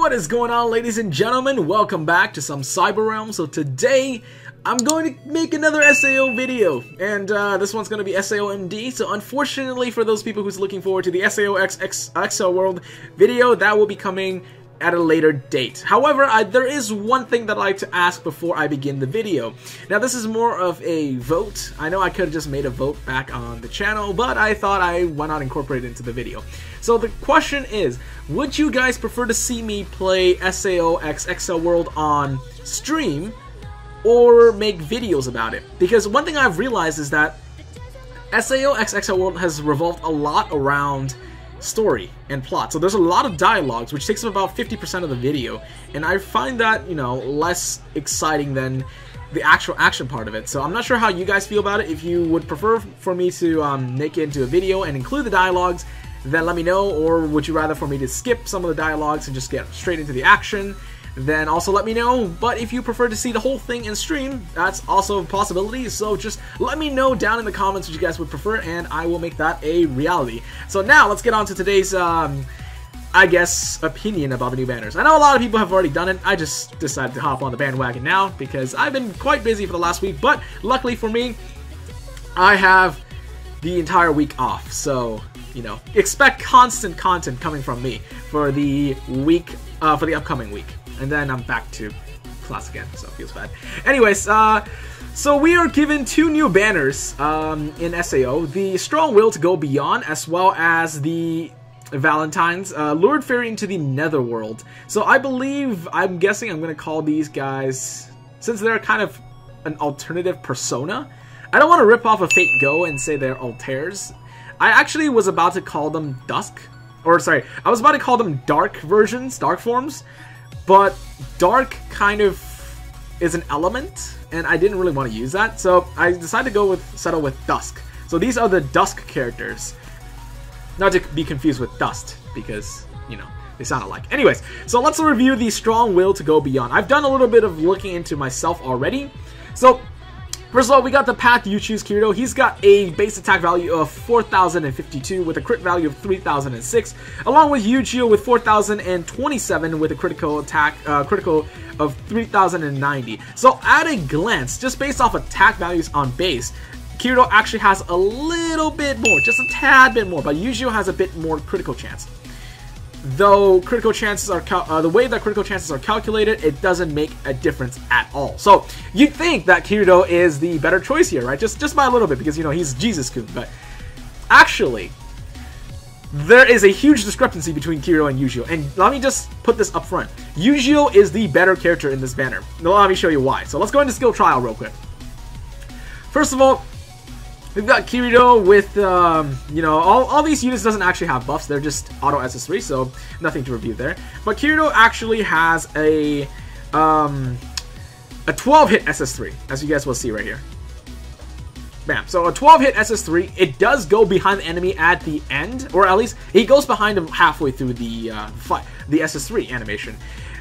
What is going on, ladies and gentlemen? Welcome back to some Cyber Realm. So today I'm going to make another SAO video, and this one's going to be SAO MD. So unfortunately for those people who's looking forward to the SAO XL World video, that will be coming at a later date. However, there is one thing that I'd like to ask before I begin the video. Now, this is more of a vote. I know I could have just made a vote back on the channel, but I thought why not incorporate it into the video. So the question is, would you guys prefer to see me play SAO XL World on stream or make videos about it? Because one thing I've realized is that SAO XL World has revolved a lot around story and plot. So there's a lot of dialogues, which takes up about 50% of the video, and I find that, you know, less exciting than the actual action part of it. So I'm not sure how you guys feel about it. If you would prefer for me to make it into a video and include the dialogues, then let me know, or would you rather for me to skip some of the dialogues and just get straight into the action? Then also let me know. But if you prefer to see the whole thing in stream, that's also a possibility. So just let me know down in the comments what you guys would prefer, and I will make that a reality. So now let's get on to today's, I guess, opinion about the new banners. I know a lot of people have already done it. I just decided to hop on the bandwagon now because I've been quite busy for the last week. But luckily for me, I have the entire week off. So, you know, expect constant content coming from me for the week, for the upcoming week. And then I'm back to class again, so it feels bad. Anyways, so we are given two new banners in SAO. The Strong Will to Go Beyond, as well as the Valentine's, Lured Fairy into the Netherworld. So I'm guessing I'm going to call these guys, since they're kind of an alternative persona. I don't want to rip off a Fate Go and say they're alters. I actually was about to call them Dusk, or sorry, I was about to call them dark versions, dark forms. But dark kind of is an element, and I didn't really want to use that, so I decided to settle with Dusk. So these are the Dusk characters, not to be confused with Dust, because, you know, they sound alike. Anyways, so let's review the Strong Will to Go Beyond. I've done a little bit of looking into myself already. So first of all, we got the path you choose Kirito. He's got a base attack value of 4,052 with a crit value of 3,006, along with Yu-Gi-Oh with 4,027 with a critical attack, critical of 3,090. So at a glance, just based off attack values on base, Kirito actually has a little bit more, just a tad bit more, but Yu-Gi-Oh has a bit more critical chance. Though critical chances are the way that critical chances are calculated, it doesn't make a difference at all. So you'd think that Kirito is the better choice here, right? Just by a little bit, because, you know, he's Jesus-kun. But actually, there is a huge discrepancy between Kirito and Yu-Gi-Oh. And let me just put this up front. Yu-Gi-Oh is the better character in this banner. Now let me show you why. So let's go into skill trial real quick. First of all, we've got Kirito with, you know, all these units doesn't actually have buffs. They're just auto SS3, so nothing to review there. But Kirito actually has a 12-hit SS3, as you guys will see right here. Bam. So a 12-hit SS3, it does go behind the enemy at the end, or at least he goes behind him halfway through the SS3 animation.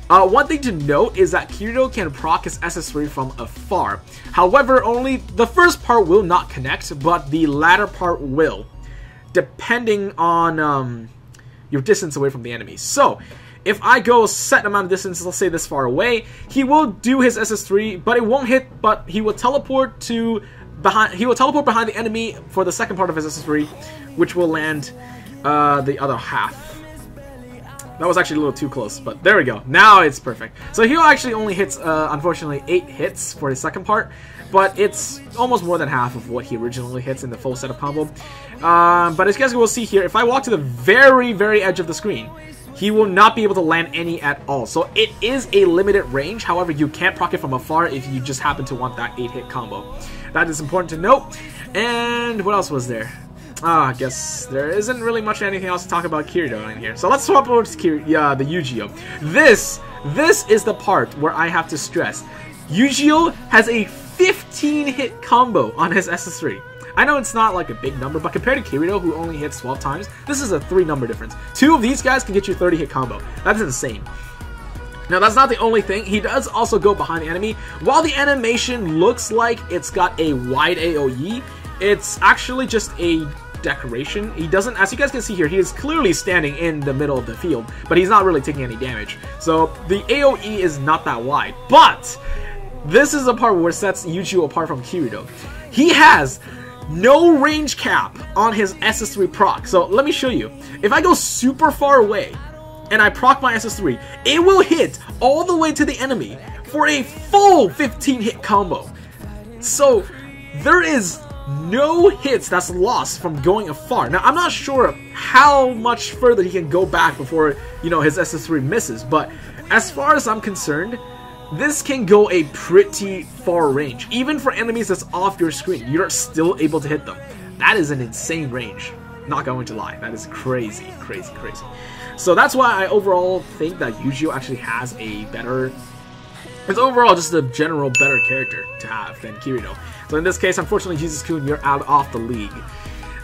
One thing to note is that Kirito can proc his SS3 from afar. However, only the first part will not connect, but the latter part will, depending on your distance away from the enemy. So, if I go a set amount of distance, let's say this far away, he will do his SS3, but it won't hit, but he will teleport behind the enemy for the second part of his SS3, which will land the other half. That was actually a little too close, but there we go. Now it's perfect. So he actually only hits, unfortunately, 8 hits for his second part, but it's almost more than half of what he originally hits in the full setup combo. But as you guys will see here, if I walk to the very, very edge of the screen, he will not be able to land any at all. So it is a limited range. However, you can't proc it from afar if you just happen to want that 8-hit combo. That is important to note. And what else was there? I guess there isn't really much anything else to talk about Kirito in here. So let's swap over to the Yu-Gi-Oh. This is the part where I have to stress. Yu-Gi-Oh has a 15-hit combo on his SS3. I know it's not like a big number, but compared to Kirito, who only hits 12 times, this is a 3-number difference. 2 of these guys can get you 30-hit combo. That is insane. Now, that's not the only thing. He does also go behind the enemy. While the animation looks like it's got a wide AoE, it's actually just a decoration. He doesn't, as you guys can see here, he is clearly standing in the middle of the field, but he's not really taking any damage. So the AoE is not that wide. But this is the part where it sets Yujiro apart from Kirito. He has no range cap on his SS3 proc. So let me show you. If I go super far away and I proc my SS3, it will hit all the way to the enemy for a full 15 hit combo. So there is no hits that's lost from going afar. Now I'm not sure how much further he can go back before, you know, his SS3 misses, but as far as I'm concerned, this can go a pretty far range. Even for enemies that's off your screen, you're still able to hit them. That is an insane range. Not going to lie. That is crazy, crazy, crazy. So that's why I overall think that Yujiro actually has a better... It's overall just a general better character to have than Kirito. So in this case, unfortunately, Jesus-kun, you're out off the league.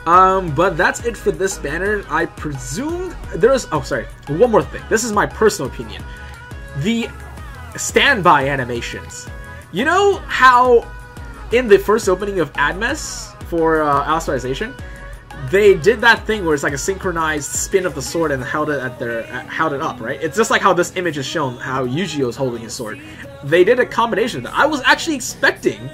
But that's it for this banner. I presume there is... Oh, sorry. One more thing. This is my personal opinion. The standby animations. You know how in the first opening of Admes for Alicization, they did that thing where it's like a synchronized spin of the sword and held it at their held it up, right? It's just like how this image is shown, how Yujiro is holding his sword. They did a combination of that. I was actually expecting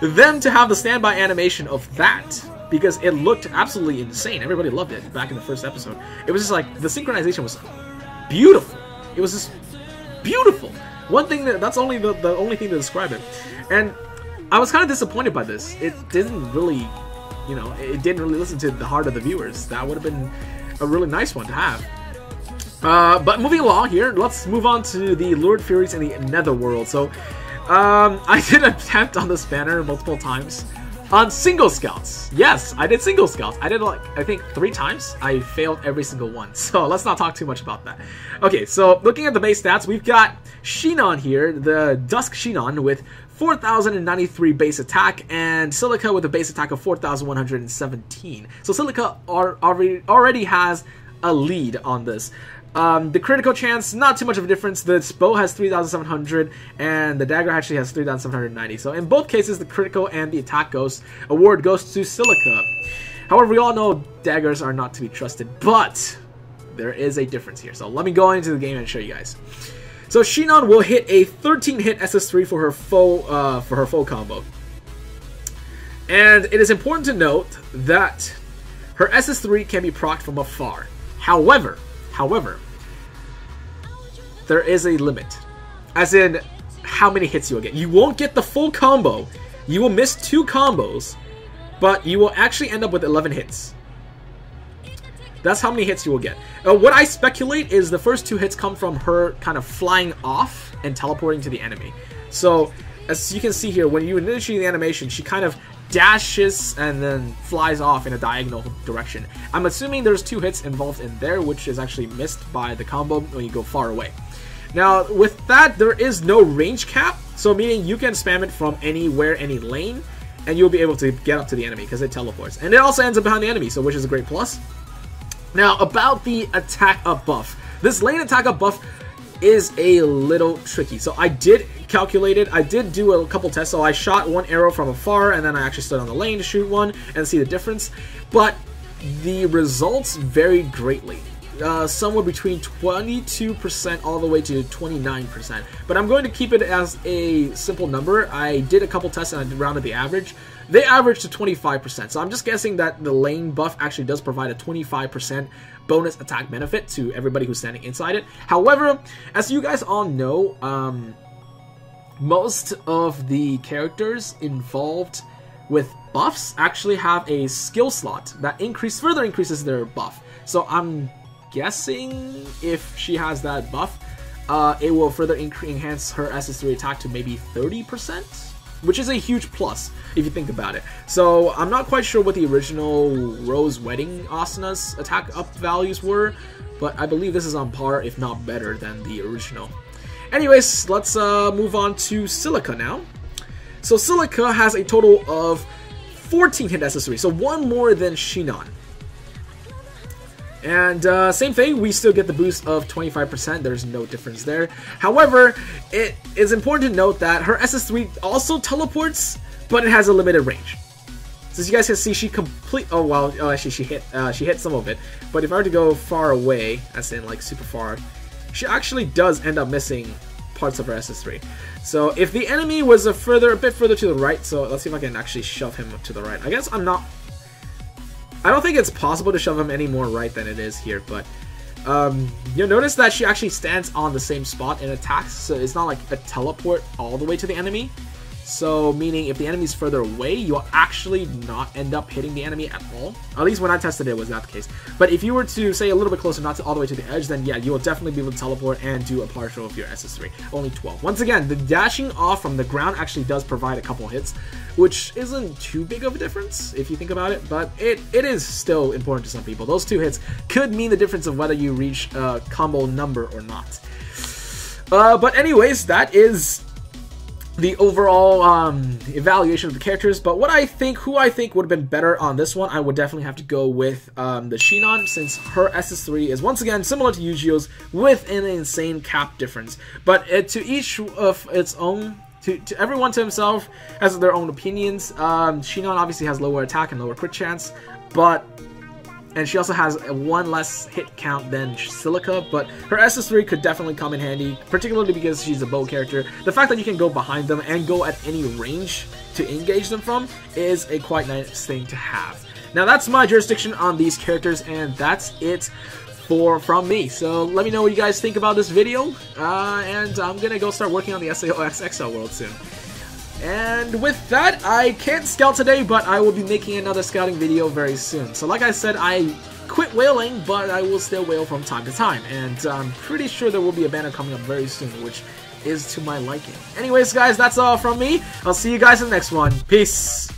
them to have the standby animation of that because it looked absolutely insane. Everybody loved it back in the first episode. It was just like the synchronization was beautiful. It was just beautiful. One thing that's only the only thing to describe it. And I was kind of disappointed by this. It didn't really, you know, it didn't really listen to the heart of the viewers. That would have been a really nice one to have. But moving along here, let's move on to the Lurid Furies in the Netherworld. So I did an attempt on this banner multiple times on single scouts. Yes, I did single scouts. I did like, I think 3 times. I failed every single one. So let's not talk too much about that. Okay, so looking at the base stats, we've got Shinon here, the Dusk Shinon with 4,093 base attack, and Silica with a base attack of 4,117. So Silica already has a lead on this. The critical chance, not too much of a difference. The bow has 3,700 and the dagger actually has 3,790. So in both cases, the critical and the attack award goes to Silica. However, we all know daggers are not to be trusted, but there is a difference here. So let me go into the game and show you guys. So Shinon will hit a 13-hit SS3 for her full combo. And it is important to note that her SS3 can be procced from afar. However, there is a limit. As in, how many hits you will get. You won't get the full combo. You will miss 2 combos, but you will actually end up with 11 hits. That's how many hits you will get. What I speculate is the first 2 hits come from her kind of flying off and teleporting to the enemy. So, as you can see here, when you initiate the animation, she kind of dashes and then flies off in a diagonal direction. I'm assuming there's 2 hits involved in there, which is actually missed by the combo when you go far away. Now, with that, there is no range cap, so meaning you can spam it from anywhere, any lane, and you'll be able to get up to the enemy because it teleports. And it also ends up behind the enemy, so which is a great plus. Now, about the attack up buff. This lane attack up buff is a little tricky. So I did calculate it. I did do a couple tests. So I shot 1 arrow from afar, and then I actually stood on the lane to shoot one and see the difference. But the results varied greatly. Somewhere between 22% all the way to 29%. But I'm going to keep it as a simple number. I did a couple tests and I rounded the average. They averaged to 25%. So I'm just guessing that the lane buff actually does provide a 25% bonus attack benefit to everybody who's standing inside it. However, as you guys all know, most of the characters involved with buffs actually have a skill slot that further increases their buff. So I'm guessing if she has that buff, it will further enhance her SS3 attack to maybe 30%, which is a huge plus if you think about it. So I'm not quite sure what the original Rose Wedding Asana's attack up values were, but I believe this is on par, if not better, than the original. Anyways, let's move on to Silica now. So Silica has a total of 14 hit SS3, so 1 more than Shinon. And same thing, we still get the boost of 25%, there's no difference there. However, it is important to note that her SS3 also teleports, but it has a limited range. So as you guys can see, she oh well, actually she hit some of it. But if I were to go far away, as in like super far, she actually does end up missing parts of her SS3. So if the enemy was a bit further to the right, so let's see if I can actually shove him up to the right. I guess I don't think it's possible to shove him any more right than it is here, but you'll notice that she actually stands on the same spot and attacks, so it's not like a teleport all the way to the enemy. So, meaning if the enemy's further away, you'll actually not end up hitting the enemy at all. At least when I tested it, was not the case. But if you were to, say, a little bit closer, not all the way to the edge, then yeah, you will definitely be able to teleport and do a partial of your SS3. Only 12. Once again, the dashing off from the ground actually does provide a couple hits, which isn't too big of a difference, if you think about it, but it is still important to some people. Those 2 hits could mean the difference of whether you reach a combo number or not. But anyways, that is the overall evaluation of the characters. But who I think would have been better on this one, I would definitely have to go with the Shinon, since her SS3 is once again similar to Yujio's with an insane cap difference. But to each of its own, to everyone to himself has their own opinions. Shinon obviously has lower attack and lower crit chance, and she also has 1 less hit count than Silica, but her SS3 could definitely come in handy, particularly because she's a bow character. The fact that you can go behind them and go at any range to engage them from is a quite nice thing to have. Now that's my jurisdiction on these characters, and that's it from me. So let me know what you guys think about this video, and I'm gonna go start working on the SAO XL world soon. And with that, I can't scout today, but I will be making another scouting video very soon. So like I said, I quit whaling, but I will still whale from time to time. And I'm pretty sure there will be a banner coming up very soon, which is to my liking. Anyways, guys, that's all from me. I'll see you guys in the next one. Peace!